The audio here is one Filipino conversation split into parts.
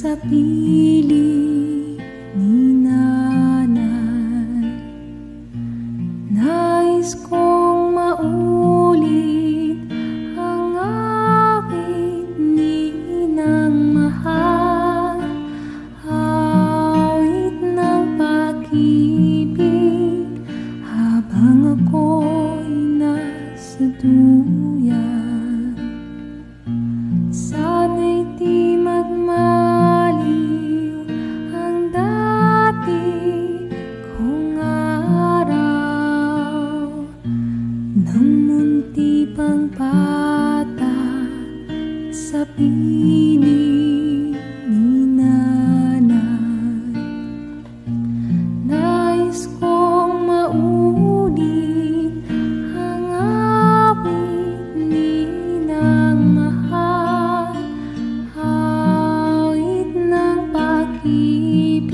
sa piling ni nanay. Nais kong maulit ang awit ninang mahal, awit ng pag-ibig habang ako'y nasa duyan. Sana'y di magmaliw ang dati kong araw, nang munti pang bata sa piling ni nanay. Nais kong maulit ang awit ninang mahal, awit ng pag-ibig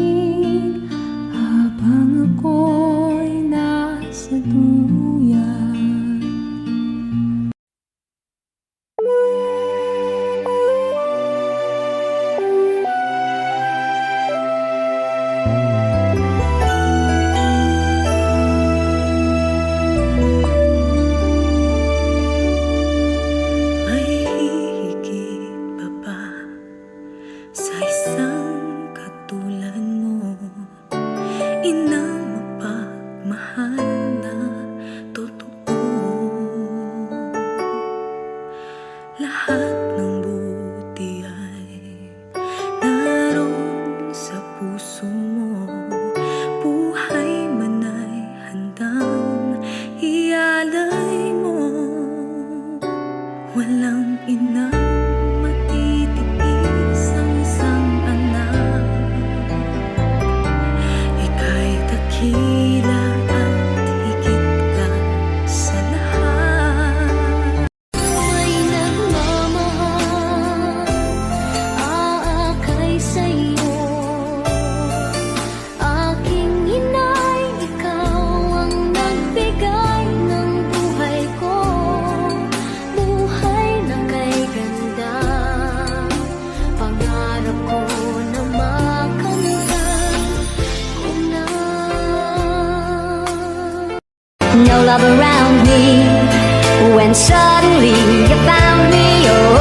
habang ako'y nasa duyan. May hihigit pa ba sa isang katulad mo? Inang mapagmahal na totoo. Lahat ng buti ay naroon sa puso mo. Buhay man ay handang ialay mo. Walang inang matitiis ang isang anak. Ika'y dakila at higit ka sa lahat. May nagmamahal, aakay sa'yo. Aking inay, ikaw ang nagbigay ng buhay ko. Buhay na kay ganda, pangarap ko na makamtan ko na. No love around me when suddenly you found me. Oh,